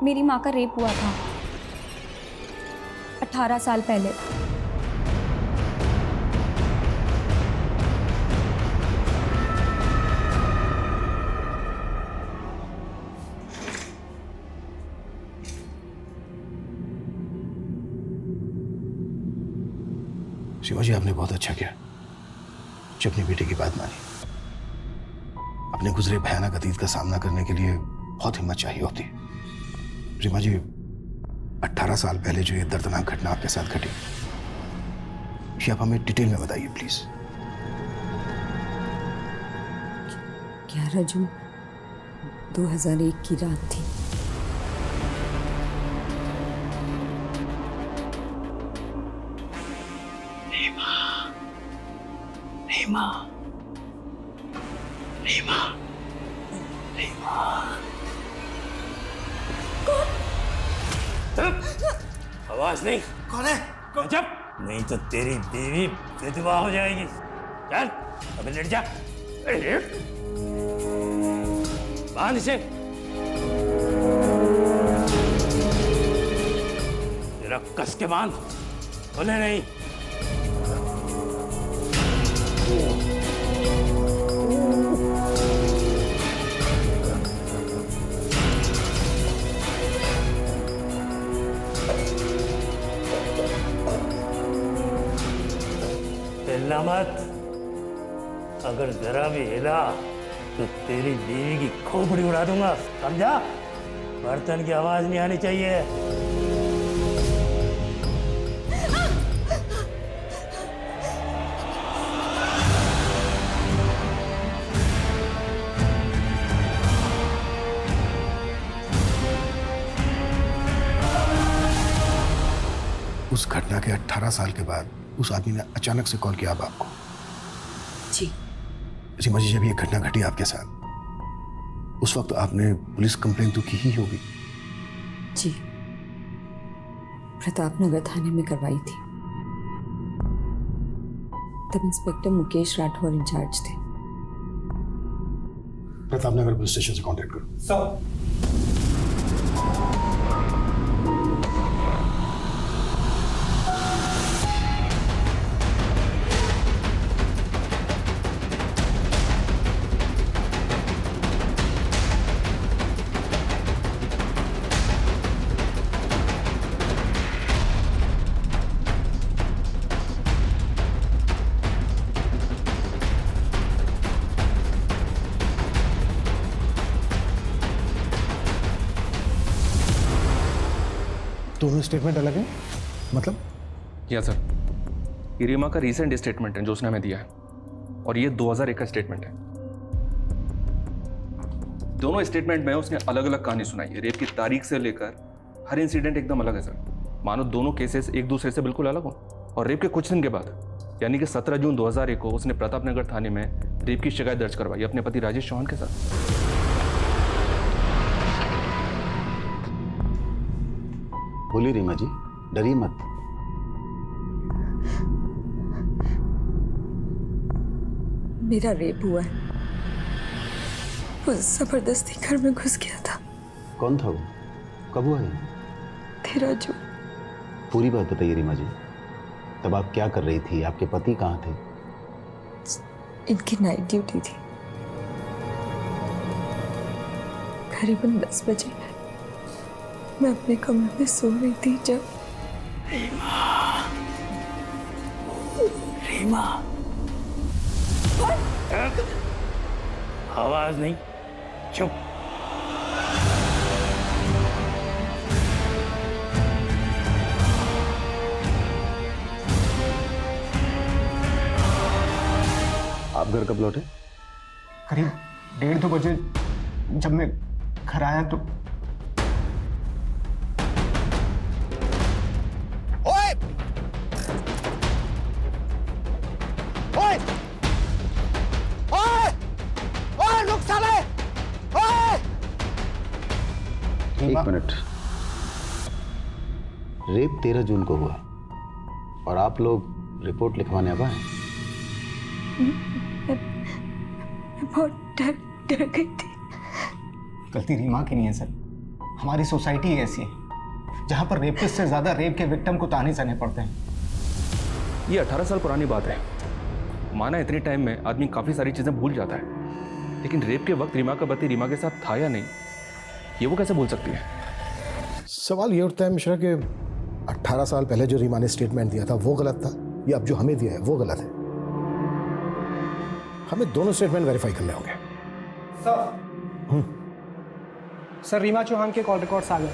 मेरी माँ का रेप हुआ था 18 साल पहले। शिवाजी, आपने बहुत अच्छा किया जो अपनी बेटी की बात मानी। अपने गुजरे भयानक अतीत का सामना करने के लिए बहुत हिम्मत चाहिए होती है। रीमा जी, 18 साल पहले जो ये दर्दनाक घटना आपके साथ घटी, ये आप हमें डिटेल में बताइए प्लीज। 11 जून 2001 की रात थी। रीमा, रीमा, रीमा। आवाज नहीं। कौन है? जब नहीं तो तेरी बीवी विधवा हो जाएगी। चल अबे लेट जा। बांध इसे। जरा कस के बांध, खोले नहीं। हिलना मत, अगर जरा भी हिला तो तेरी बीवी की खोपड़ी उड़ा दूंगा, समझा? बर्तन की आवाज नहीं आनी चाहिए। उस घटना के 18 साल के बाद उस आदमी ने अचानक से कॉल किया अब आपको? जी। रीमा जी, जब ये घटना घटी आपके साथ, उस वक्त आपने पुलिस कंप्लेंट तो की ही होगी? जी, प्रतापनगर थाने में करवाई थी। तब इंस्पेक्टर मुकेश राठौर इंचार्ज थे। प्रतापनगर पुलिस स्टेशन से कांटेक्ट करो। सर। दोनों स्टेटमेंट अलग है? मतलब? यस सर, ये रीमा का रीसेंट स्टेटमेंट है जो उसने हमें दिया है, और ये 2001 का स्टेटमेंट है। दोनों स्टेटमेंट में उसने अलग अलग कहानी सुनाई है। रेप की तारीख से लेकर हर इंसिडेंट एकदम अलग है सर। मानो दोनों केसेस एक दूसरे से बिल्कुल अलग हो। और रेप के कुछ दिन के बाद यानी कि 17 जून 2001 को उसने प्रतापनगर थाने में रेप की शिकायत दर्ज करवाई अपने पति राजेश चौहान के साथ। बोलिए रीमा जी, डरिए मत। मेरा रेप हुआ है। वो जबरदस्ती घर में घुस गया था। कौन था वो? कब हुआ है? 13 जून। पूरी बात बताइए रीमा जी। तब आप क्या कर रही थी? आपके पति कहाँ थे? इनकी नाइट ड्यूटी थी। करीबन 10 बजे मैं अपने कमरे में सो रही थी जब रीमा, आवाज नहीं, चुप। आप घर कब लौटे? करीब 1:30-2 बजे जब मैं घर आया तो ओए! ओए! ओए! ओए, रुक साले! ओए! एक मिनट। रेप 13 जून को हुआ और आप लोग रिपोर्ट लिखवाने अब आए? मैं बहुत डर गई थी। गलती रीमा की नहीं है सर, हमारी सोसाइटी ऐसी है जहां पर रेपिस्ट से ज्यादा रेप के विक्टिम को ताने सहने पड़ते हैं। ये 18 साल पुरानी बात है। माना इतने टाइम में आदमी काफ़ी सारी चीज़ें भूल जाता है, लेकिन रेप के वक्त रीमा का पति रीमा के साथ था या नहीं, ये वो कैसे बोल सकती है? सवाल ये उठता है मिश्रा कि 18 साल पहले जो रीमा ने स्टेटमेंट दिया था वो गलत था, या अब जो हमें दिया है वो गलत है? हमें दोनों स्टेटमेंट वेरीफाई करने होंगे। सर रीमा चौहान के कॉल रिकॉर्ड्स आ गए।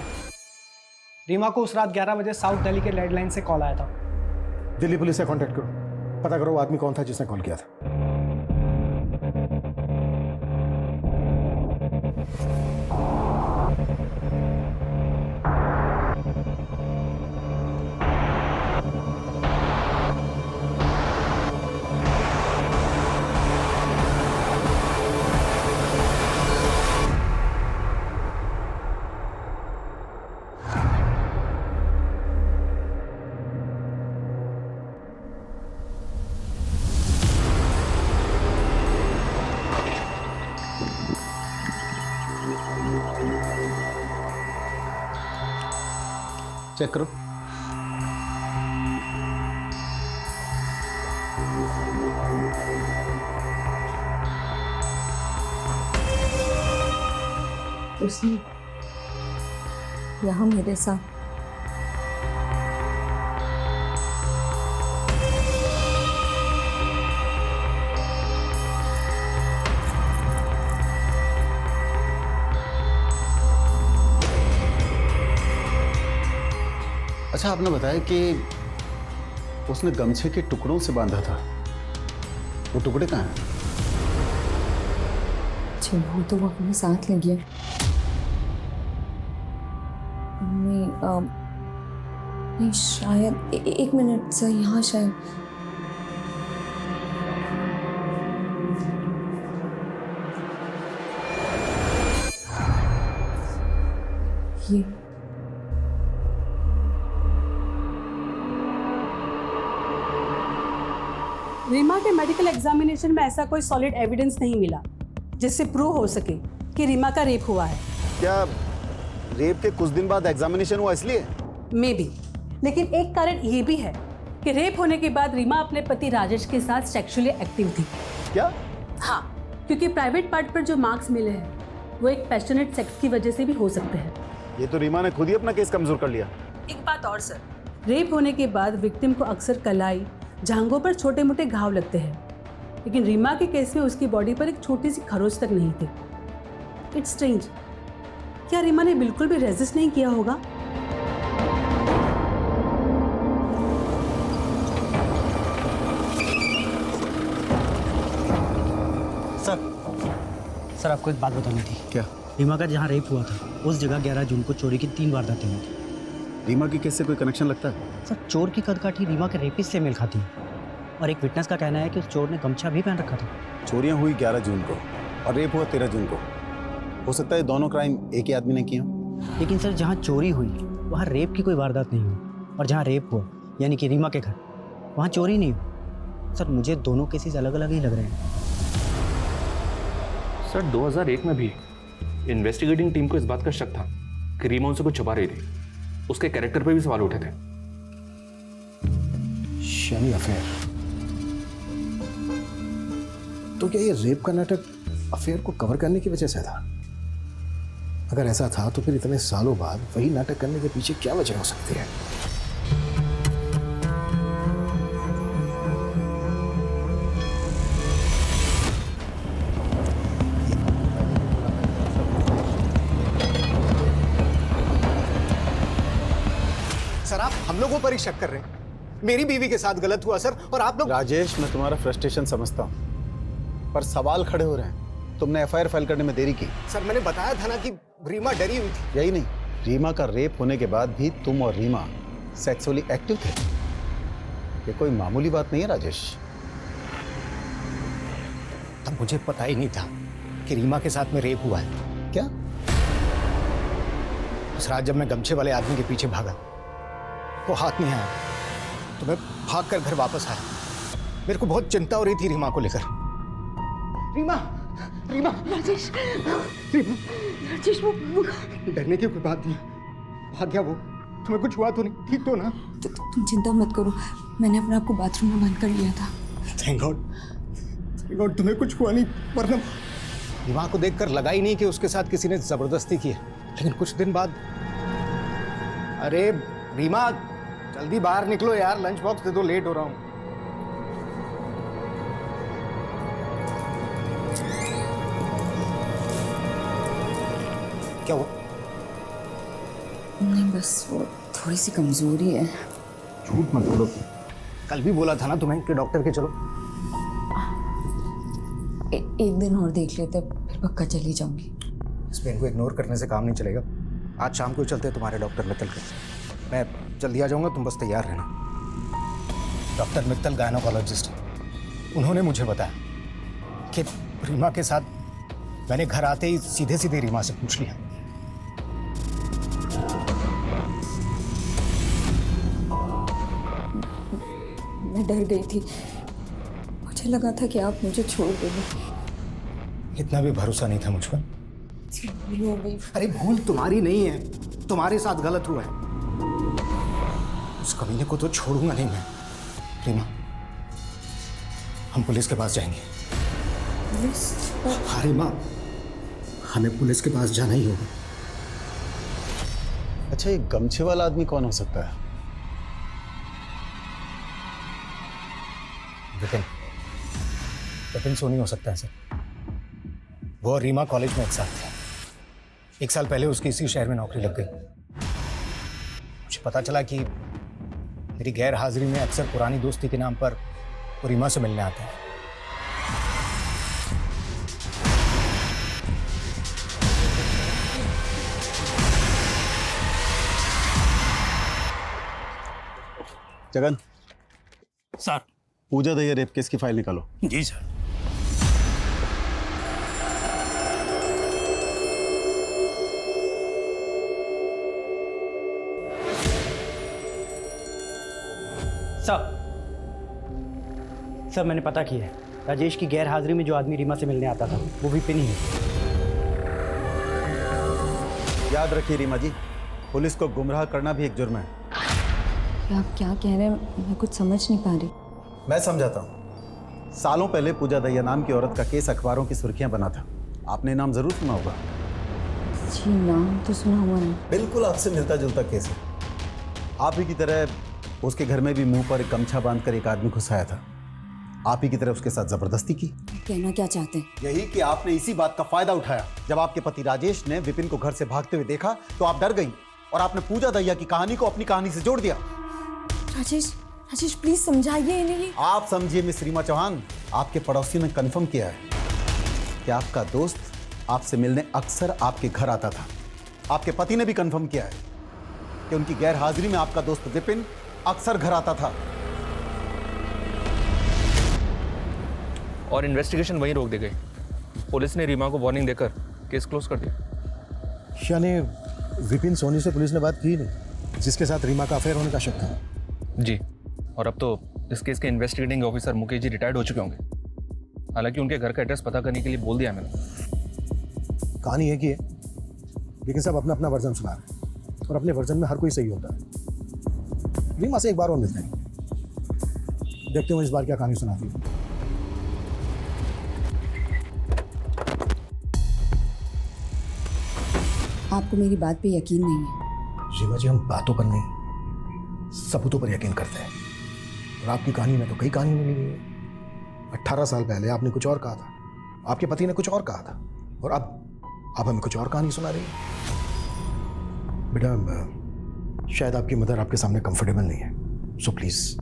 रीमा को उस रात 11 बजे साउथ दिल्ली के लैंडलाइन से कॉल आया था। दिल्ली पुलिस से कांटेक्ट करो, पता करो वो आदमी कौन था जिसने कॉल किया था। चेक करो। उसने यहाँ मेरे साथ अच्छा, आपने बताया कि उसने गमछे के टुकड़ों से बांधा था, वो टुकड़े कहाँ हैं? वो तो वो अपने साथ ले गया। नहीं शायद एक मिनट सर, यहाँ शायद ये रीमा के मेडिकल एग्जामिनेशन में ऐसा कोई सॉलिड एविडेंस नहीं मिला जिससे प्रूव हो सके कि रीमा का रेप हुआ है। क्या रेप के कुछ दिन बाद एग्जामिनेशन हुआ इसलिए? मे बी, लेकिन एक कारण ये भी है कि रेप होने के बाद रीमा अपने पति राजेश के साथ सेक्सुअली एक्टिव थी। क्या? हाँ, क्योंकि प्राइवेट पार्ट पर जो मार्क्स मिले हैं वो एक पैशनेट सेक्स की वजह से भी हो सकते हैं। ये तो रीमा ने खुद ही अपना केस कमजोर कर लिया। एक बात और सर, रेप होने के बाद विक्टिम को अक्सर कलाई, जांघों पर छोटे मोटे घाव लगते हैं, लेकिन रीमा के केस में उसकी बॉडी पर एक छोटी सी खरोच तक नहीं थी। इट्स स्ट्रेंज, क्या रीमा ने बिल्कुल भी रेजिस्ट नहीं किया होगा? सर आपको एक बात बतानी थी। क्या? रीमा का जहाँ रेप हुआ था उस जगह 11 जून को चोरी की 3 वारदातें हुई थी। रीमा की केस से कोई कनेक्शन लगता है? सर चोर की कदकाठी रीमा के रेपिस्ट से मेल खाती है, और एक विटनेस का कहना है कि उस चोर ने गमछा भी पहन रखा था। चोरियां हुई 11 जून को और रेप हुआ 13 जून को। हो सकता है दोनों क्राइम एक ही आदमी ने किए हों। लेकिन सर जहाँ चोरी हुई वहाँ रेप की कोई वारदात नहीं हुई, और जहाँ रेप हुआ यानी कि रीमा के घर, वहाँ चोरी नहीं हुई। सर मुझे दोनों केसेस अलग अलग ही लग रहे हैं। सर 2001 में भी इन्वेस्टिगेटिंग टीम को इस बात का शक था कि रीमा उनसे कुछ छुपा रही थी। उसके कैरेक्टर पे भी सवाल उठे थे। शमी अफेयर, तो क्या ये रेप का नाटक अफेयर को कवर करने की वजह से था? अगर ऐसा था तो फिर इतने सालों बाद वही नाटक करने के पीछे क्या वजह हो सकती है? सर आप हम लोगों पर ही शक कर रहे हैं। मेरी बीवी के साथ गलत हुआ सर, और आप लोग। राजेश, मैं तुम्हारा फ्रस्ट्रेशन समझता हूँ, पर सवाल खड़े हो रहे हैं। तुमने एफआईआर फाइल करने में देरी की। सर मैंने बताया था ना कि रीमा डरी हुई थी। यही नहीं, रीमा का रेप होने के बाद भी तुम और रीमा सेक्सुअली एक्टिव थे। ये कोई मामूली बात नहीं है राजेश। तब मुझे पता ही नहीं था कि रीमा के साथ में रेप हुआ है। क्या? उस रात जब मैं गमछे वाले आदमी के पीछे भागा, वो हाथ नहीं आया, तो मैं भाग कर घर वापस आया। मेरे को बहुत चिंता हो रही थी रीमा को लेकर। रीमा, रीमा, राजेश, रीमा, राजेश वो डरने की कोई बात नहीं। भाग गया वो। तुम्हें कुछ हुआ तो नहीं? ठीक तो ना? तुम चिंता मत करो, मैंने अपने आप को बाथरूम में बंद कर लिया था। थैंक गॉड तुम्हें कुछ हुआ नहीं, वरना रीमा को देखकर लगा ही नहीं कि उसके साथ किसी ने जबरदस्ती की है। लेकिन कुछ दिन बाद, अरे रीमा जल्दी बाहर निकलो यार, लंच बॉक्स दे दो, लेट हो रहा हूँ। क्या हुआ? नहीं बस वो थोड़ी सी कमजोरी है। झूठ मत बोलो, कल भी बोला था ना तुम्हें कि डॉक्टर के चलो। एक दिन और देख लेते, फिर पक्का चली जाऊंगी। इस पेन को इग्नोर करने से काम नहीं चलेगा। आज शाम को ही चलते हैं तुम्हारे डॉक्टर मित्तल के। मैं जल्दी आ जाऊंगा, तुम बस तैयार रहना। डॉक्टर मित्तल गायनोकोलॉजिस्ट हैं। उन्होंने मुझे बताया कि रीमा के साथ मैंने घर आते ही सीधे सीधे रीमा से पूछ लिया। मैं डर गई थी, मुझे लगा था कि आप मुझे छोड़ दोगे। इतना भी भरोसा नहीं था मुझ पर। भूल हो गई। अरे भूल तुम्हारी नहीं है, तुम्हारे साथ गलत हुआ है। उस कमीने को तो छोड़ूंगा नहीं मैं। रीमा, हम पुलिस के पास जाएंगे। पुलिस? हाँ रीमा, हमें पुलिस के पास जाना ही होगा। अच्छा, ये गमछे वाला आदमी कौन हो सकता है? विपिन सोनी हो सकता है सर। वो और रीमा कॉलेज में एक साथ थे। 1 साल पहले उसकी इसी शहर में नौकरी लग गई। मुझे पता चला कि मेरी गैर हाजिरी में अक्सर पुरानी दोस्ती के नाम पर वो रीमा से मिलने आता है। जगन, सर। पूजा दहिया रेप केस की फाइल निकालो। जी सर। सर मैंने पता किया है, राजेश की गैर हाजिरी में जो आदमी रीमा से मिलने आता था वो विपिन ही है। याद रखिए रीमा जी, पुलिस को गुमराह करना भी एक जुर्म है। आप क्या कह रहे हैं, मैं कुछ समझ नहीं पा रही। मैं समझाता हूँ। सालों पहले पूजा दहिया नाम की औरत का केस अखबारों की सुर्खियां बना था। आपने नाम जरूर सुना होगा। जी नाम तो सुना हुआ है। बिल्कुल आपसे मिलता जुलता केस है। आप ही की तरह उसके घर में भी मुंह पर एक गमछा बांधकर एक आदमी घुसाया था। आप ही की तरह उसके साथ जबरदस्ती की। कहना क्या चाहते हैं? यही कि आपने इसी बात का फायदा उठाया। जब आपके पति राजेश ने विपिन को घर से भागते हुए देखा तो आप डर गई और आपने पूजा दहिया की कहानी को अपनी कहानी से जोड़ दिया। राजेश प्लीज समझाइए इन्हें। आप समझिए मिस रीमा चौहान, आपके पड़ोसी ने कंफर्म किया है कि आपका दोस्त आपसे मिलने अक्सर आपके घर आता था। आपके पति ने भी कंफर्म किया है कि उनकी गैर हाजिरी में आपका दोस्त विपिन अक्सर घर आता था। और इन्वेस्टिगेशन वहीं रोक दी गई। पुलिस ने रीमा को वार्निंग देकर केस क्लोज कर दिया। यानी विपिन सोनी से पुलिस ने बात की नहीं, जिसके साथ रीमा का अफेयर होने का शक था। जी, और अब तो इस केस के investigating officer Mukesh ji retired हो चुके होंगे। हालांकि उनके घर का एड्रेस पता करने के लिए बोल दिया मैंने। कहानी है कि है, लेकिन सब अपना अपना वर्जन सुना रहे हैं और अपने वर्जन में हर कोई सही होता है। रीमा से एक बार और मिलते हैं, देखते हैं इस बार क्या कहानी सुनाती है। आपको मेरी बात पे यकीन नहीं है? रीमा जी, हम बातों पर नहीं सबूतों पर यकीन करते हैं। और आपकी कहानी में तो कई कहानी मिली हुई है। 18 साल पहले आपने कुछ और कहा था, आपके पति ने कुछ और कहा था, और अब आप हमें कुछ और कहानी सुना रही है। बेटा, शायद आपकी मदर आपके सामने कंफर्टेबल नहीं है, सो प्लीज।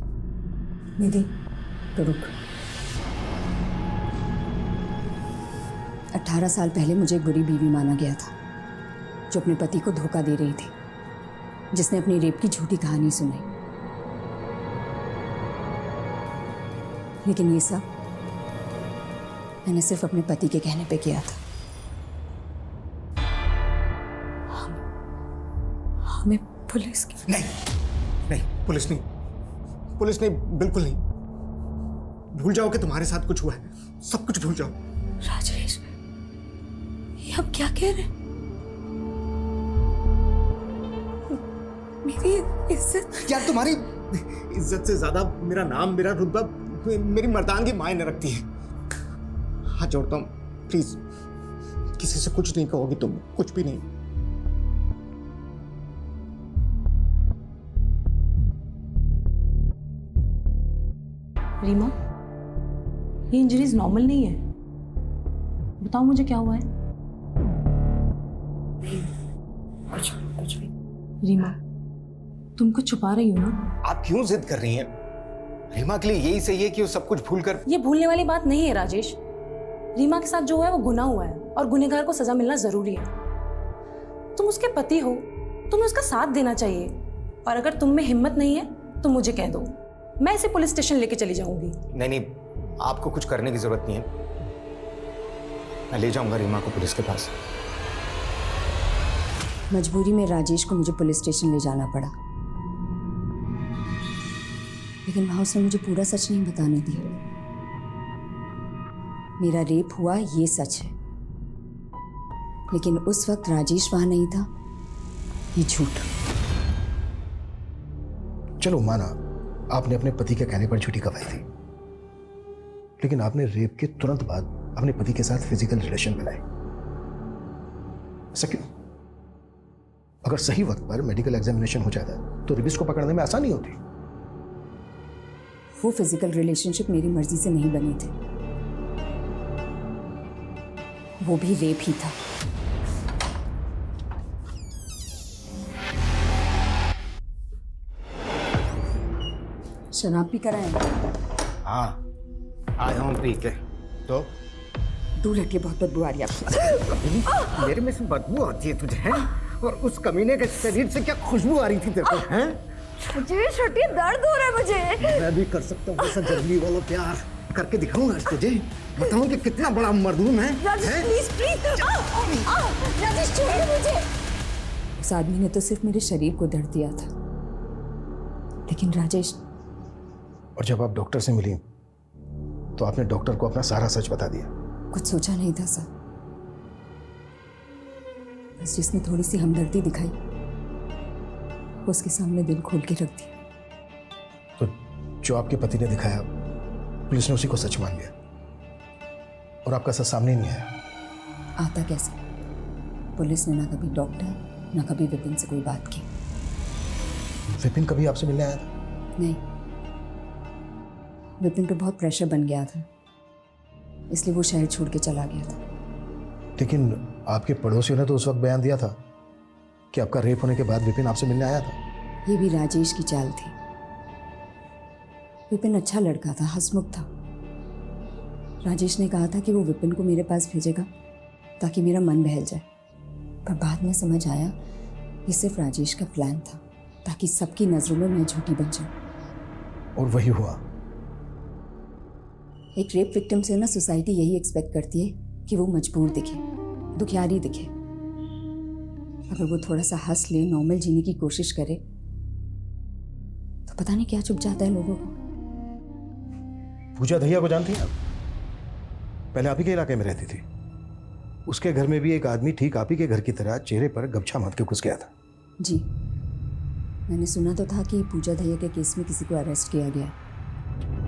दीदी तो रुक। 18 साल पहले मुझे एक बुरी बीवी माना गया था जो अपने पति को धोखा दे रही थी, जिसने अपनी रेप की झूठी कहानी सुनाई। लेकिन ये सब मैंने सिर्फ अपने पति के कहने पे किया था। हमें पुलिस की नहीं, पुलिस नहीं, बिल्कुल नहीं। भूल जाओ कि तुम्हारे साथ कुछ हुआ है, सब कुछ भूल जाओ। राजेश, ये आप क्या कह रहे हैं? मेरी इज्जत? यार तुम्हारी इज्जत से ज्यादा मेरा नाम, मेरा रुतबा, मेरी मर्दानगी मायने रखती है। हाथ जोड़ता हूँ, प्लीज किसी से कुछ नहीं कहोगी तुम, कुछ भी नहीं। रीमा, ये इंजरीज नॉर्मल नहीं है। बताओ मुझे क्या हुआ है? कुछ भी। रीमा, तुम कुछ छुपा रही हो ना? आप क्यों जिद कर रही हैं? रीमा के लिए यही सही है कि वो सब कुछ भूलकर। ये भूलने वाली बात नहीं है राजेश। रीमा के साथ जो हुआ है वो गुनाह हुआ है और गुनहगार को सजा मिलना जरूरी है। तुम उसके पति हो, तुम्हें उसका साथ देना चाहिए। और अगर तुम में हिम्मत नहीं है तो मुझे कह दो, मैं इसे पुलिस स्टेशन लेके चली जाऊंगी। नहीं नहीं, आपको कुछ करने की जरूरत नहीं है। मैं ले जाऊंगा रीमा को पुलिस के पास। मजबूरी में राजेश को मुझे पुलिस स्टेशन ले जाना पड़ा, लेकिन वहां उसने मुझे पूरा सच नहीं बताने दिया। मेरा रेप हुआ ये सच है, लेकिन उस वक्त राजेश वहां नहीं था, ये झूठ। चलो माना आपने अपने पति के कहने पर झूठी गवाही दी, लेकिन आपने रेप के तुरंत बाद अपने पति के साथ फिजिकल रिलेशन बनाए। ऐसा क्यों? अगर सही वक्त पर मेडिकल एग्जामिनेशन हो जाता तो रेपिस्ट को पकड़ने में आसानी होती। वो फिजिकल रिलेशनशिप मेरी मर्जी से नहीं बने थे, वो भी रेप ही था। शराब भी कराएं? हाँ, आया हूँ पी के। तो दूर हटिए, बहुत बदबू आ रही है आपको। मेरे में से बदबू आती है तुझे, हैं? और उस कमीने के शरीर से क्या खुशबू आ रही थी तेरे को, हैं? मुझे छोटी दर्द हो रहा है मुझे। मैं भी कर सकता हूँ ऐसा जंगली वाला प्यार, करके दिखाऊंगा तुझे, बताऊं कि कितना बड़ा मर्दूम है। राजेश प्लीज राजेश छोड़िए मुझे। उस आदमी ने तो सिर्फ मेरे शरीर को दर्द दिया था, लेकिन राजेश। और जब आप डॉक्टर से मिली तो आपने डॉक्टर को अपना सारा सच बता दिया। कुछ सोचा नहीं था सर, बस जिसने थोड़ी सी हमदर्दी दिखाई उसके सामने दिल खोल के रख दिया। तो जो आपके पति ने दिखाया पुलिस ने उसी को सच मान लिया और आपका सच सामने नहीं आया। आता कैसे? पुलिस ने ना कभी डॉक्टर ना कभी विपिन से कोई बात की। विपिन कभी आपसे मिलने आया था? नहीं, विपिन पे बहुत प्रेशर बन गया था, इसलिए वो शहर छोड़ के चला गया था। लेकिन आपके पड़ोसियों ने तो उस वक्त बयान दिया था कि आपका रेप होने के बाद विपिन आपसे मिलने आया था। ये भी राजेश की चाल थी। विपिन अच्छा लड़का था, हंसमुख था। राजेश ने कहा था कि वो विपिन को मेरे पास भेजेगा ताकि मेरा मन बहल जाए, पर बाद में समझ आया ये सिर्फ राजेश का प्लान था ताकि सबकी नजरों में मैं झूठी बन जाऊं। और वही हुआ। एक रेप विक्टिम से ना सोसाइटी यही एक्सपेक्ट करती है कि वो मजबूर दिखे, दुखियारी दिखे। अगर वो थोड़ा सा हंस ले, नॉर्मल जीने की कोशिश करे, तो पता नहीं क्या चुप जाता है लोगों को। पूजा दहिया को जानती हैं आप? पहले आप ही के इलाके में रहती थी। उसके घर में भी एक आदमी ठीक आप ही के घर की तरह चेहरे पर गमछा बांध के घुस गया था। जी, मैंने सुना तो था कि पूजा दहिया के केस में किसी को अरेस्ट किया गया।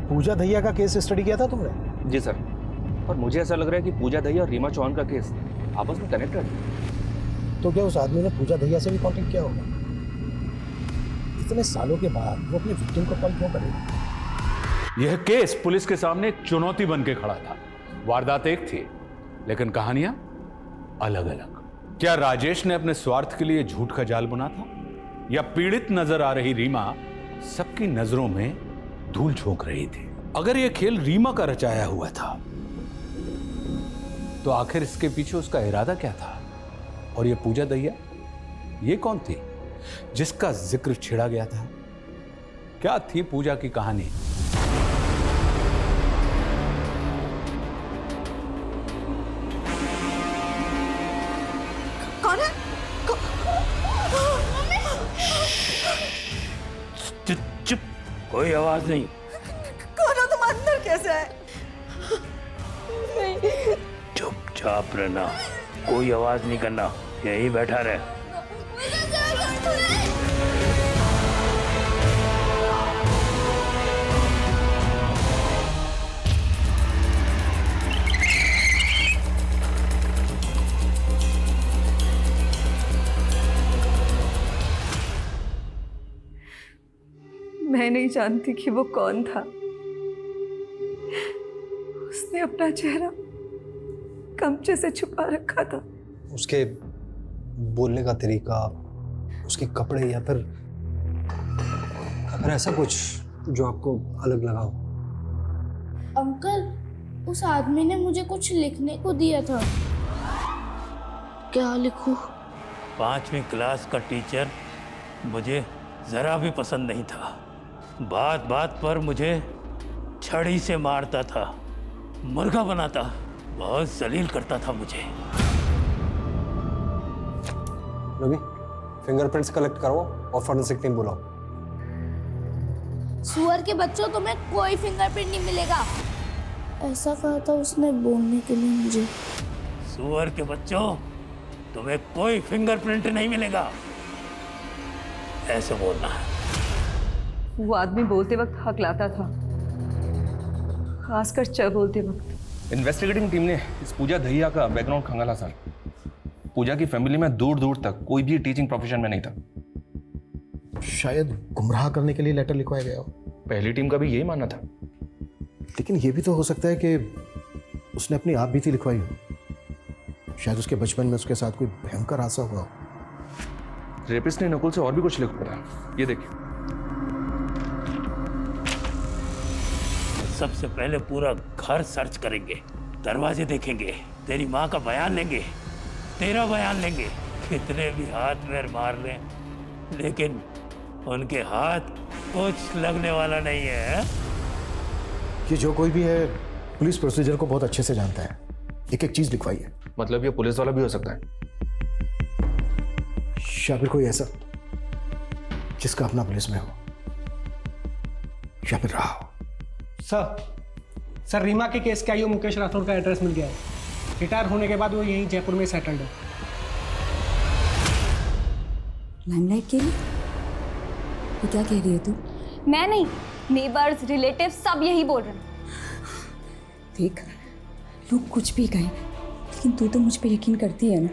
पूजा दहिया का केस स्टडी किया था तुमने? जी सर, और मुझे ऐसा लग रहा है कि पूजा दहिया और रीमा चौहान का केस आपस में कनेक्टेड है। तो क्या उस आदमी ने पूजा दहिया से भी कांटेक्ट किया होगा? इतने सालों के बाद वो अपने विक्टिम को कॉल क्यों करेगा? यह केस पुलिस के सामने एक चुनौती बन के खड़ा था। वारदात एक थी, लेकिन कहानियां अलग अलग। क्या राजेश ने अपने स्वार्थ के लिए झूठ का जाल बुना था, या पीड़ित नजर आ रही रीमा सबकी नजरों में धूल झोंक रही थी? अगर यह खेल रीमा का रचाया हुआ था, तो आखिर इसके पीछे उसका इरादा क्या था? और यह पूजा दहिया, ये कौन थी जिसका जिक्र छिड़ा गया था? क्या थी पूजा की कहानी? कौन है? चुप, कोई आवाज नहीं। कौन हो तुम? अंदर कैसे है? नहीं। चुपचाप रहना, कोई आवाज नहीं करना, यहीं बैठा रहे। मैं नहीं जानती कि वो कौन था। उसने अपना चेहरा गमछे से छुपा रखा था। उसके बोलने का तरीका, उसके कपड़े, या फिर ऐसा कुछ जो आपको अलग लगा हो? अंकल, उस आदमी ने मुझे कुछ लिखने को दिया था। क्या लिखूं? 5वीं क्लास का टीचर मुझे जरा भी पसंद नहीं था। बात बात पर मुझे छड़ी से मारता था, मुर्गा बनाता, बहुत जलील करता था मुझे। रवि, फिंगरप्रिंट्स कलेक्ट करो और फॉरेंसिक टीम बुलाओ। सुअर के बच्चों, तुम्हें कोई फिंगरप्रिंट नहीं मिलेगा। ऐसा कहा था उसने बोलने के लिए मुझे। सुअर के बच्चों, तुम्हें कोई फिंगरप्रिंट नहीं मिलेगा, ऐसे बोलना है। वो आदमी बोलते वक्त हकलाता था, खासकर च बोलते वक्त। इन्वेस्टिगेटिंग टीम ने इस पूजा दहिया का बैकग्राउंड खंगाला सर। पूजा की फैमिली में दूर दूर तक कोई भी टीचिंग प्रोफेशन में नहीं था। शायद गुमराह करने के लिए लेटर लिखवाया गया हो। पहली टीम का भी यही मानना था। लेकिन यह भी तो हो सकता है कि उसने अपनी आप बीती लिखवाई हो। शायद उसके बचपन में उसके साथ कोई भयंकर हादसा हुआ हो। रेपिस्ट ने नकुल से और भी कुछ लिखा था, ये देखिए। सबसे पहले पूरा घर सर्च करेंगे, दरवाजे देखेंगे, तेरी माँ का बयान लेंगे, तेरा बयान लेंगे। कितने भी हाथ में मार लें, लेकिन उनके हाथ कुछ लगने वाला नहीं है। ये जो कोई भी है पुलिस प्रोसीजर को बहुत अच्छे से जानता है। एक एक चीज लिखवाई है। मतलब ये पुलिस वाला भी हो सकता है, या फिर कोई ऐसा जिसका अपना पुलिस में हो, या फिर रहा हो। सर, रीमा के केस के आईओ मुकेश राठौर का एड्रेस मिल गया है। रिटायर होने के बाद वो यहीं जयपुर में सेटल्ड है। लाइमलाइट के लिए? ये क्या कह रही है तू? मैं नहीं, नेबर्स, रिलेटिव सब यही बोल रहे हैं। देख, लोग कुछ भी कहें, लेकिन तू तो मुझ पे यकीन करती है ना।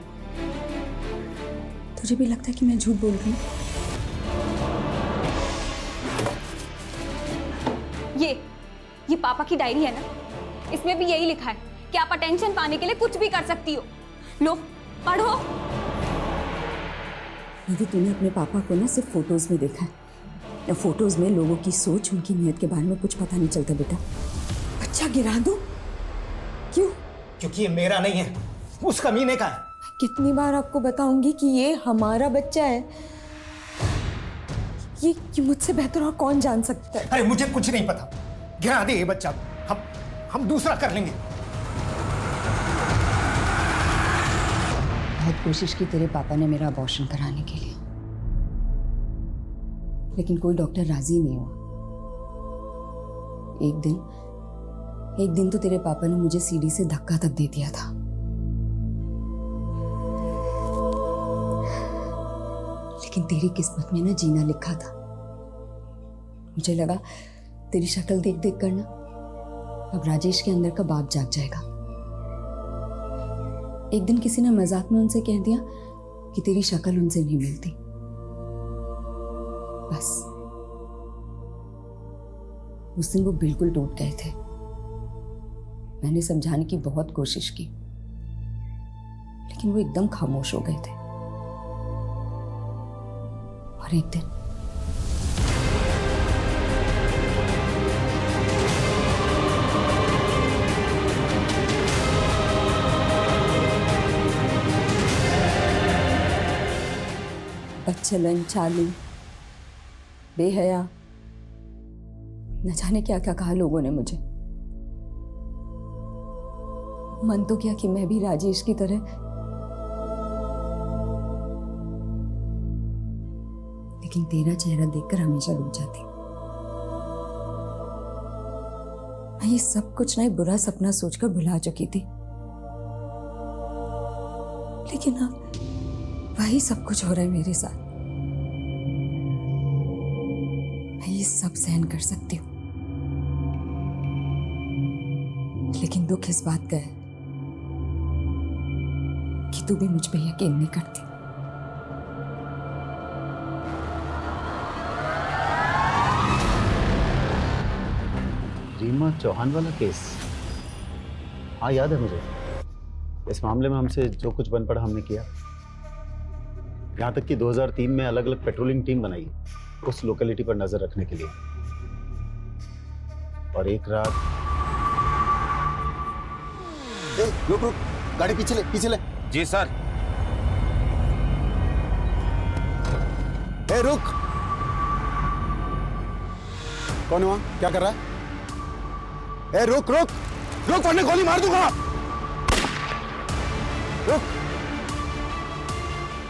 तुझे भी लगता है कि मैं झूठ बोल रही हूँ? ये पापा की डायरी है ना, इसमें भी यही लिखा है कि आप अटेंशन पाने के लिए कुछ भी कर सकती हो। लो पढ़ो। यदि तूने अपने पापा को ना सिर्फ फोटोज में देखा है, या फोटोज में लोगों की सोच, उनकी नीयत के बारे में कुछ पता नहीं चलता बेटा। बच्चा गिरा दो? क्यों? क्योंकि ये मेरा नहीं है, उस कमीने का है। कितनी बार आपको बताऊंगी कि ये हमारा बच्चा है। ये मुझसे बेहतर और कौन जान सकता है? अरे मुझे कुछ नहीं पता, गिरा दे ये बच्चा, हम दूसरा कर लेंगे। बहुत कोशिश की तेरे पापा ने मेरा अबॉर्शन कराने के लिए, लेकिन कोई डॉक्टर राजी नहीं हुआ। एक दिन तो तेरे पापा ने मुझे सीढ़ी से धक्का तक दे दिया था। लेकिन तेरी किस्मत में ना जीना लिखा था। मुझे लगा तेरी शक्ल देख देख कर ना अब राजेश के अंदर का बाप जाग जाएगा। एक दिन किसी ने मजाक में उनसे कह दिया कि तेरी शक्ल उनसे नहीं मिलती। बस उस दिन वो बिल्कुल टूट गए थे। मैंने समझाने की बहुत कोशिश की, लेकिन वो एकदम खामोश हो गए थे। और एक दिन बदचलन, चालू, बेहया, न जाने क्या क्या कहा लोगों ने मुझे। मन तो किया कि मैं भी राजेश की तरह, लेकिन तेरा चेहरा देखकर हमेशा रुक जाती। मैं ये सब कुछ ना एक बुरा सपना सोचकर भुला चुकी थी। लेकिन अब वही सब कुछ हो रहा है मेरे साथ। मैं ये सब सहन कर सकती हूँ, लेकिन दुख इस बात का है कि तू भी मुझ पे यकीन नहीं करती। रीमा चौहान वाला केस, हाँ याद है मुझे। इस मामले में हमसे जो कुछ बन पड़ा हमने किया। यहाँ तक कि 2003 में अलग अलग पेट्रोलिंग टीम बनाई उस लोकेलिटी पर नजर रखने के लिए। और एक रात रुक रुक, गाड़ी पीछे ले। जी सर। रुक, कौन है वहां? क्या कर रहा है? रुक वरना गोली मार दूंगा। रुक,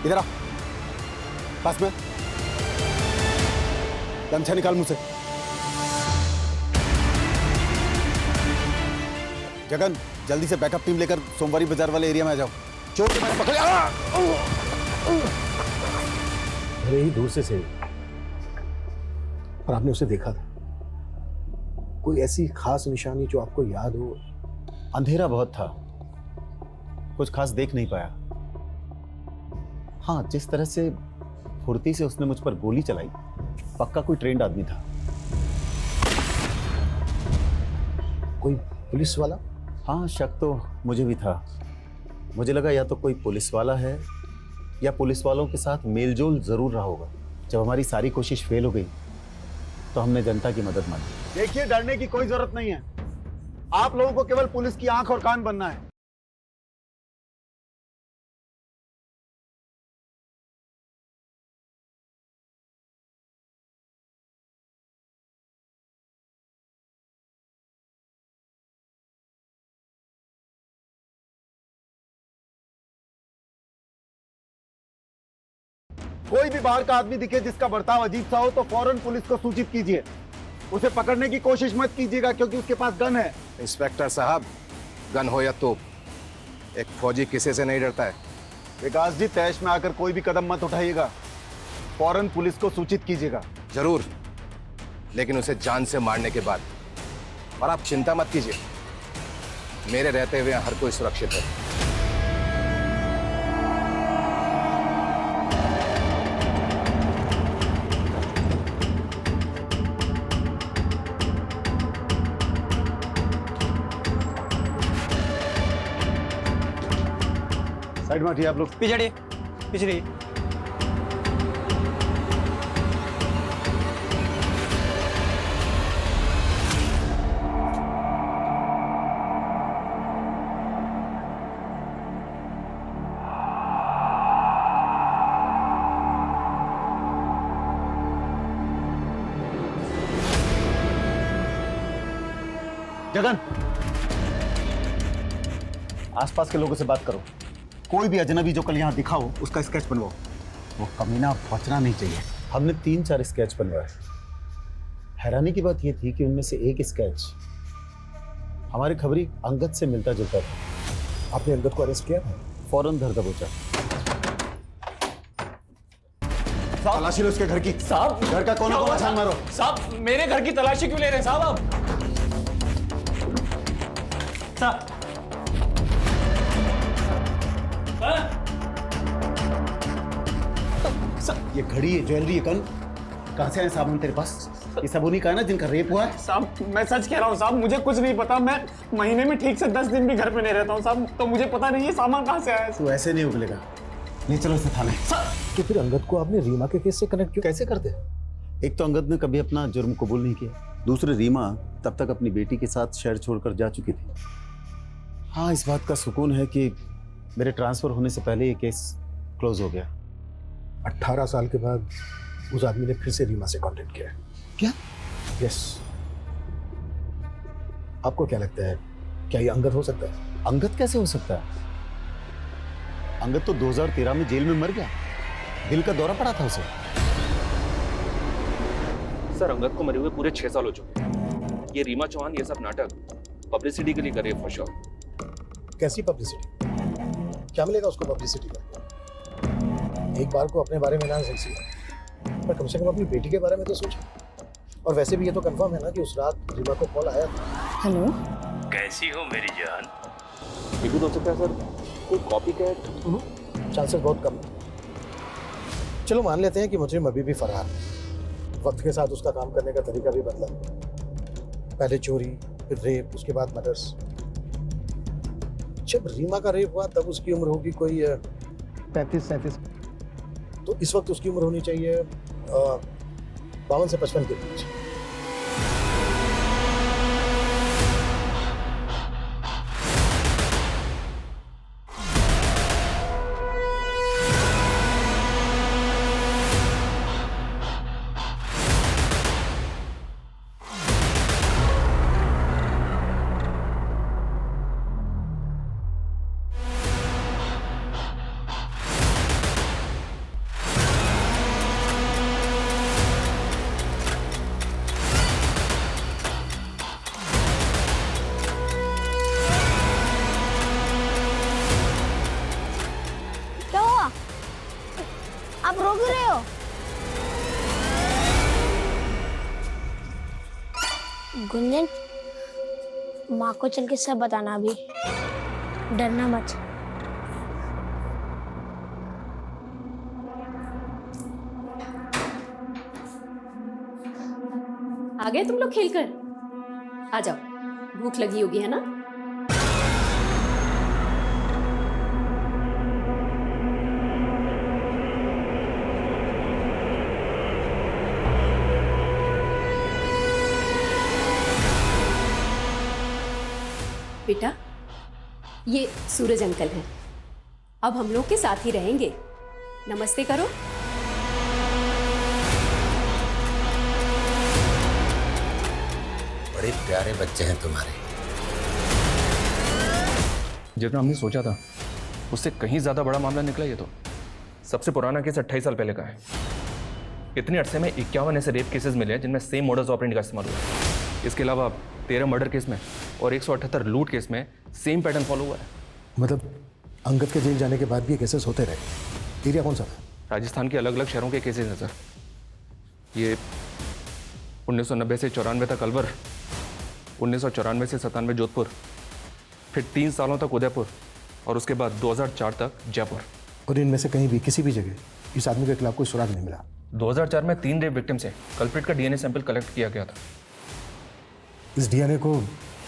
इधर आ, पास में। गमछा निकाल मुझसे। जगन, जल्दी से बैकअप टीम लेकर सोमवारी बाजार वाले एरिया में आ जाओ। चोर को मैंने पकड़ लिया। भले ही दूर से सही, पर आपने उसे देखा था। कोई ऐसी खास निशानी जो आपको याद हो? अंधेरा बहुत था, कुछ खास देख नहीं पाया। हाँ, जिस तरह से फुर्ती से उसने मुझ पर गोली चलाई, पक्का कोई ट्रेंड आदमी था। कोई पुलिस वाला? हाँ, शक तो मुझे भी था। मुझे लगा या तो कोई पुलिस वाला है या पुलिस वालों के साथ मेलजोल जरूर रहा होगा। जब हमारी सारी कोशिश फेल हो गई तो हमने जनता की मदद मांगी। देखिए, डरने की कोई जरूरत नहीं है। आप लोगों को केवल पुलिस की आंख और कान बनना है। कोई भी बाहर का आदमी दिखे जिसका बर्ताव अजीब सा हो तो फौरन पुलिस को सूचित कीजिए। उसे पकड़ने की कोशिश मत कीजिएगा क्योंकि उसके पास गन है। इंस्पेक्टर साहब, गन हो या तोप, एक फौजी किसी से नहीं डरता है। विकास जी, तैश में आकर कोई भी कदम मत उठाइएगा, फौरन पुलिस को सूचित कीजिएगा। जरूर, लेकिन उसे जान से मारने के बाद। और आप चिंता मत कीजिए, मेरे रहते हुए हर कोई सुरक्षित है। साइड में हटिए आप लोग। पीछे रहिए। जगन, आसपास के लोगों से बात करो। कोई भी अजनबी जो कल यहाँ दिखा हो उसका स्केच बनवाओ। वो कमीना बचना नहीं चाहिए। हमने 3-4 स्केच बनवाए। हैरानी की बात यह थी कि उनमें से एक स्केच हमारे खबरी अंगद से मिलता जुलता था। आपने अंगद को अरेस्ट किया था? फौरन धर दबोचा। तलाशी लो उसके घर की। साहब, घर का कोना कोना छान मारो। साहब, मेरे घर की तलाशी क्यों ले रहे हैं साहब आप? साहब, ये घड़ी, ये ज्वेलरी, ये गन कहाँ से आए सामान तेरे पास? ये सब उन्हीं का है ना जिनका रेप हुआ है? साहब, मैं सच कह रहा हूँ साहब, मुझे कुछ नहीं पता। मैं महीने में ठीक से 10 दिन भी घर पे नहीं रहता हूँ साहब, तो मुझे पता नहीं है सामान कहाँ से आया है। तू ऐसे नहीं उगलेगा। ले चलो इसे थाने। तो फिर अंगद को आपने रीमा के केस से कनेक्ट क्यों? कैसे करते? एक तो अंगद ने कभी अपना जुर्म कबूल नहीं किया, दूसरे रीमा तब तक अपनी बेटी के साथ शहर छोड़कर जा चुकी थी। हाँ, इस बात का सुकून है कि मेरे ट्रांसफर होने से पहले ये केस क्लोज हो गया। 18 साल के बाद उस आदमी ने फिर से रीमा से कांटेक्ट किया है। क्या? यस। आपको क्या लगता है, क्या ये अंगद हो सकता है? अंगद कैसे हो सकता है? अंगद तो 2013 में जेल में मर गया। दिल का दौरा पड़ा था उसे। सर, अंगद को मरे हुए पूरे 6 साल हो चुके हैं। ये रीमा चौहान ये सब नाटक पब्लिसिटी के लिए कर रही है फॉर श्योर। कैसी पब्लिसिटी? क्या मिलेगा उसको पब्लिसिटी का? एक बार को अपने बारे में ना सही, पर कम से कम अपनी बेटी के बारे में तो सोचे। और वैसे भी ये तो कंफर्म है ना कि उस रात रीमा को कॉल आया था। हेलो, कैसी हो मेरी जान? ये भी तो हो सकता है सर, कोई कॉपी कैट। चांसेस बहुत कम है। चलो मान लेते हैं कि मुजरिम अभी भी फरार है। वक्त के साथ उसका काम करने का तरीका भी बदला, पहले चोरी, फिर रेप, उसके बाद मर्डर्स। जब रीमा का रेप हुआ तब उसकी उम्र होगी कोई 35-37, तो इस वक्त उसकी उम्र होनी चाहिए 52 से 55 के बीच। क्या हुआ? आप रो क्यों रहे हो? गुंजन, माँ को चल के सब बताना अभी, डरना मत। आ गए तुम लोग खेलकर? आ जाओ, भूख लगी होगी है ना? बेटा, ये सूरज अंकल हैं। अब हम लोग के साथ ही रहेंगे। नमस्ते करो। बड़े प्यारे बच्चे हैं तुम्हारे। जितना हमने सोचा था उससे कहीं ज्यादा बड़ा मामला निकला ये तो। सबसे पुराना केस 28 साल पहले का है। इतने अरसे में 51 ऐसे रेप केसेस मिले हैं जिनमें सेम मोडस ऑपरेंडी का इस्तेमाल हुआ है। इसके अलावा 13 मर्डर केस में और 178 लूट केस में सेम पैटर्न फॉलो हुआ है। मतलब अंगद के जेल जाने के बाद भी ये केसेस होते रहे। एरिया कौन सा था? राजस्थान के अलग अलग शहरों के केसेस हैं सर। ये 1990 से 94 तक अलवर, 1994 से 97 जोधपुर, फिर 3 सालों तक उदयपुर और उसके बाद 2004 तक जयपुर। और इनमें से कहीं भी किसी भी जगह इस आदमी के खिलाफ कोई सुराग नहीं मिला। 2004 में 3 रेप विक्टिम से कल्प्रिट का डीएनए सैंपल कलेक्ट किया गया था। इस डीएनए को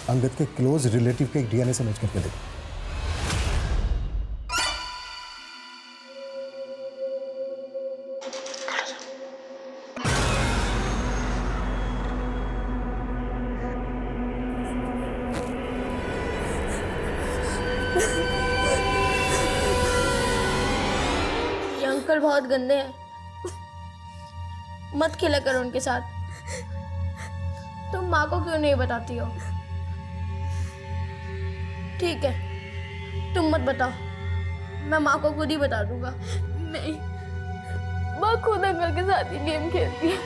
अंगद के क्लोज रिलेटिव के एक डीएनए से मैच करके देखो। ये अंकल बहुत गंदे हैं, मत खेला करो उनके साथ। तुम माँ को क्यों नहीं बताती हो? ठीक है, तुम मत बताओ, मैं माँ को खुद ही बता दूंगा। नहीं, माँ खुद अंकल के साथ ही गेम खेलती है।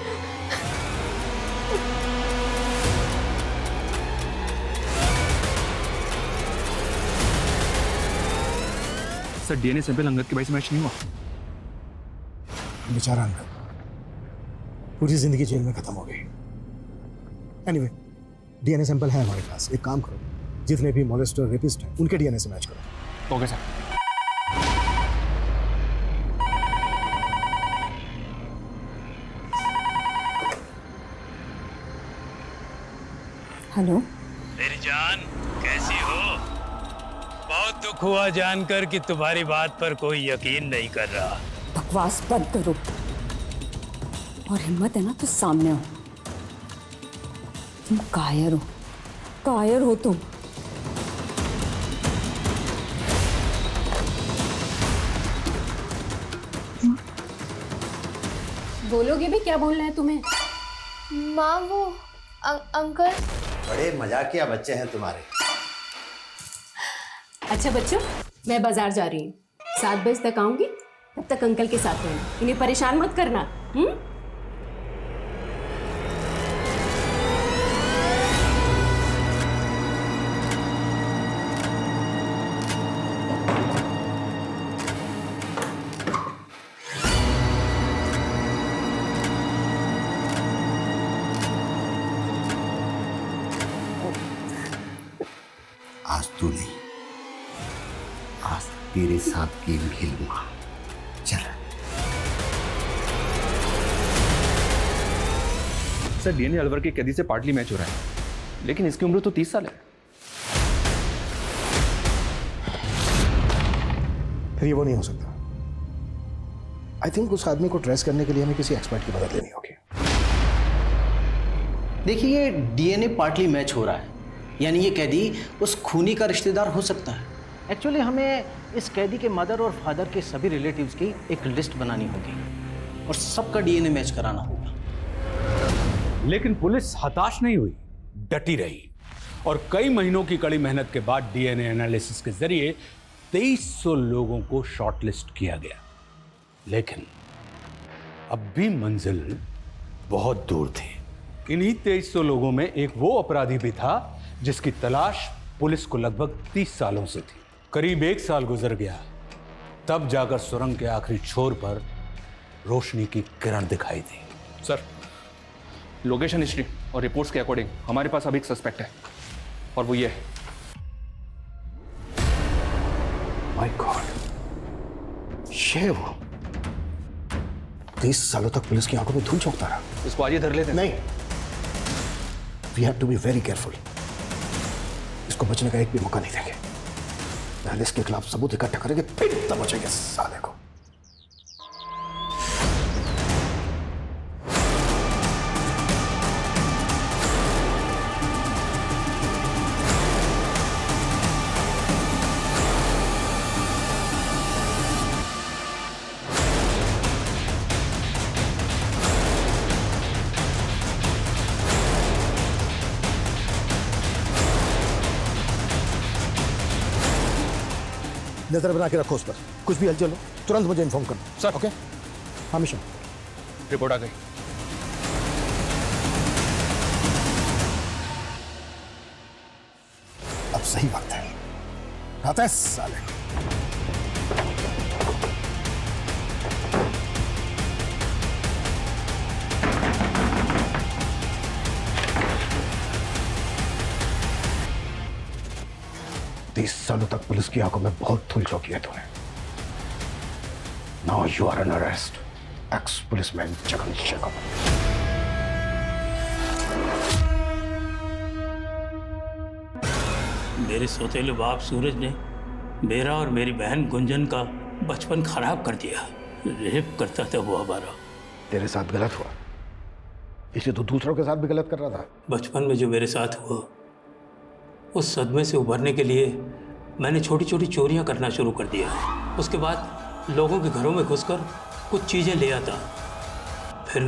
सर डीएनए सैंपल अंगद के भाई से मैच नहीं हुआ। बेचारा अंगद पूरी जिंदगी जेल में खत्म हो गई। एनीवे, डीएनए सैंपल है हमारे पास। एक काम करो, जितने भी मॉलेस्टर रेपिस्ट हैं उनके डीएनए से मैच करो। Okay sir. हेलो, मेरी जान कैसी हो? बहुत दुख हुआ जानकर कि तुम्हारी बात पर कोई यकीन नहीं कर रहा। बकवास बंद करो और हिम्मत है ना तो सामने आओ। तुम कायर हो, कायर हो तुम। बोलोगे भी? क्या बोलना है तुम्हें? माँ वो अंकल। बड़े मजाकिया बच्चे हैं तुम्हारे। अच्छा बच्चों, मैं बाजार जा रही हूँ, 7 बजे तक आऊंगी। तब तक अंकल के साथ रहना, इन्हें परेशान मत करना। तू नहीं, आज तेरे साथ गेम खेलूंगा। चल। सर डीएनए अलवर के कैदी से पार्टली मैच हो रहा है, लेकिन इसकी उम्र तो 30 साल है। फिर ये वो नहीं हो सकता। आई थिंक उस आदमी को ट्रेस करने के लिए हमें किसी एक्सपर्ट की मदद लेनी होगी। देखिए, ये डीएनए पार्टली मैच हो रहा है, यानी ये कैदी उस खूनी का रिश्तेदार हो सकता है। एक्चुअली हमें इस कैदी के मदर और फादर के सभी रिलेटिव्स की एक लिस्ट बनानी होगी और सबका डीएनए मैच कराना होगा। लेकिन पुलिस हताश नहीं हुई, डटी रही और कई महीनों की कड़ी मेहनत के बाद डीएनए एनालिसिस के जरिए 2300 लोगों को शॉर्टलिस्ट किया गया। लेकिन अब भी मंजिल बहुत दूर थी। इन्हीं 2300 लोगों में एक वो अपराधी भी था जिसकी तलाश पुलिस को लगभग 30 सालों से थी। करीब 1 साल गुजर गया, तब जाकर सुरंग के आखिरी छोर पर रोशनी की किरण दिखाई दी। सर, लोकेशन हिस्ट्री और रिपोर्ट्स के अकॉर्डिंग हमारे पास अभी एक सस्पेक्ट है, और वो ये है। माय गॉड, ये वो 30 सालों तक पुलिस की आंखों में धूल झोंकता रहा। इसको आज ही धर लेते हैं। नहीं, we have to be very careful. इसको बचने का एक भी मौका नहीं देंगे। पहले इसके खिलाफ सबूत इकट्ठा करेंगे, फिर तब बचेंगे साले को। नजर बना के रखो उस पर, कुछ भी हलचल हो तुरंत मुझे इन्फॉर्म करना। सर। ओके, हमेशा। रिपोर्ट आ गई। अब सही वक्त है, आता है साले। तीस सालों तक पुलिस की आंखों में बहुत धूल झोंकी है तूने। Now you are an arrest, ex policeman Jagan Shekhar. मेरे सौतेले बाप सूरज ने मेरा और मेरी बहन गुंजन का बचपन खराब कर दिया। रेप करता था वो हमारा। तेरे साथ गलत हुआ, इसलिए तू दूसरों के साथ भी गलत कर रहा था। बचपन में जो मेरे साथ हुआ, उस सदमे से उभरने के लिए मैंने छोटी छोटी चोरियां करना शुरू कर दिया। उसके बाद लोगों के घरों में घुसकर कुछ चीज़ें ले आता, फिर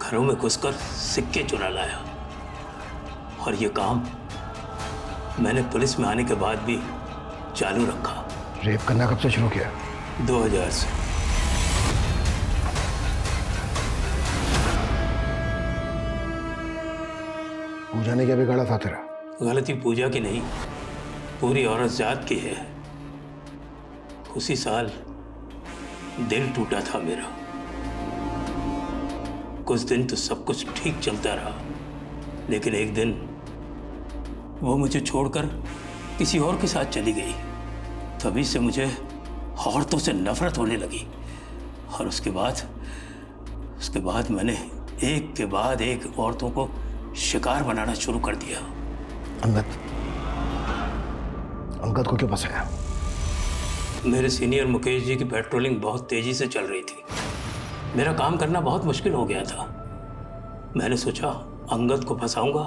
घरों में घुसकर सिक्के चुरा लाया। और ये काम मैंने पुलिस में आने के बाद भी चालू रखा। रेप करना कब से शुरू किया? 2000 से। पूजा ने क्या बिगाड़ा था तेरा? गलती पूजा की नहीं, पूरी औरत जात की है। उसी साल दिल टूटा था मेरा। कुछ दिन तो सब कुछ ठीक चलता रहा, लेकिन एक दिन वो मुझे छोड़कर किसी और के साथ चली गई। तभी से मुझे औरतों से नफरत होने लगी। और उसके बाद मैंने एक के बाद एक औरतों को शिकार बनाना शुरू कर दिया। अंगद को क्यों फंसाया? मेरे सीनियर मुकेश जी की पेट्रोलिंग बहुत तेजी से चल रही थी। मेरा काम करना बहुत मुश्किल हो गया था। मैंने सोचा अंगद को फंसाऊंगा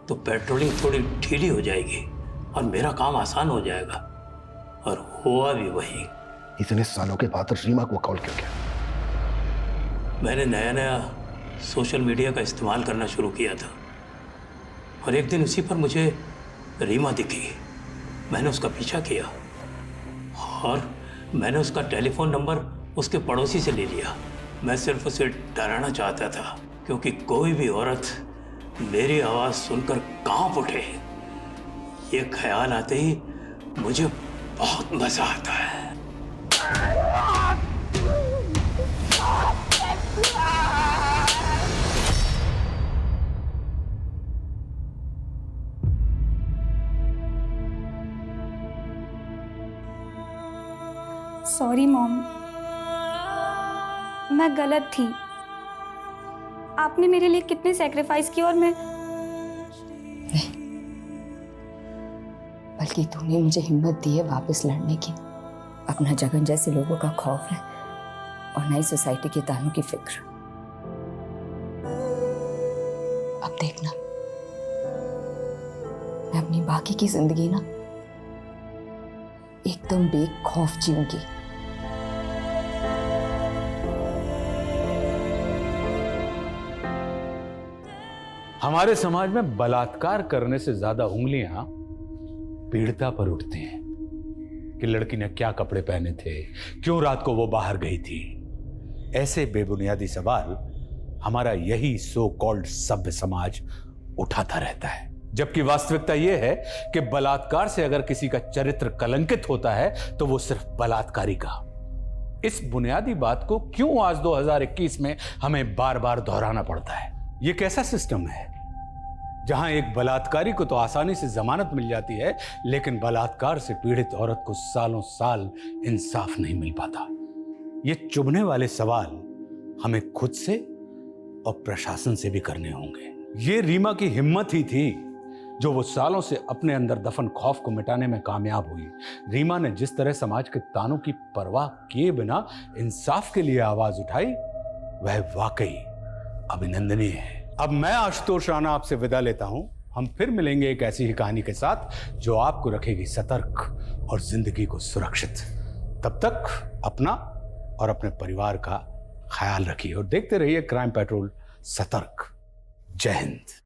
तो पेट्रोलिंग थोड़ी ढीली हो जाएगी और मेरा काम आसान हो जाएगा। और हुआ भी वही। इतने सालों के बाद रीमा को कॉल क्यों किया? मैंने नया सोशल मीडिया का इस्तेमाल करना शुरू किया था और एक दिन उसी पर मुझे रीमा दिखी। मैंने उसका पीछा किया और मैंने उसका टेलीफोन नंबर उसके पड़ोसी से ले लिया। मैं सिर्फ उसे डराना चाहता था, क्योंकि कोई भी औरत मेरी आवाज़ सुनकर कांप उठे, ये ख्याल आते ही मुझे बहुत मज़ा आता है। सॉरी मॉम, मैं गलत थी। आपने मेरे लिए कितने सैक्रिफाइस किए और मैं बल्कि तूने मुझे हिम्मत दी है वापस लड़ने की। अपना जगन जैसे लोगों का खौफ है और नई सोसाइटी के तानों की फिक्र। अब देखना, मैं अपनी बाकी की जिंदगी ना एकदम बेखौफ जीऊंगी। हमारे समाज में बलात्कार करने से ज्यादा उंगलियां पीड़िता पर उठती हैं कि लड़की ने क्या कपड़े पहने थे, क्यों रात को वो बाहर गई थी। ऐसे बेबुनियादी सवाल हमारा यही सो कॉल्ड सभ्य समाज उठाता रहता है, जबकि वास्तविकता यह है कि बलात्कार से अगर किसी का चरित्र कलंकित होता है तो वो सिर्फ बलात्कारी का। इस बुनियादी बात को क्यों आज 2021 में हमें बार बार दोहराना पड़ता है? ये कैसा सिस्टम है जहां एक बलात्कारी को तो आसानी से जमानत मिल जाती है, लेकिन बलात्कार से पीड़ित औरत को सालों साल इंसाफ नहीं मिल पाता? ये चुभने वाले सवाल हमें खुद से और प्रशासन से भी करने होंगे। ये रीमा की हिम्मत ही थी जो वो सालों से अपने अंदर दफन खौफ को मिटाने में कामयाब हुई। रीमा ने जिस तरह समाज के तानों की परवाह किए बिना इंसाफ के लिए आवाज उठाई, वह वाकई अभिनंदनीय है। अब मैं आशुतोष राणा आपसे विदा लेता हूं। हम फिर मिलेंगे एक ऐसी ही कहानी के साथ जो आपको रखेगी सतर्क और जिंदगी को सुरक्षित। तब तक अपना और अपने परिवार का ख्याल रखिए और देखते रहिए क्राइम पेट्रोल सतर्क। जय हिंद।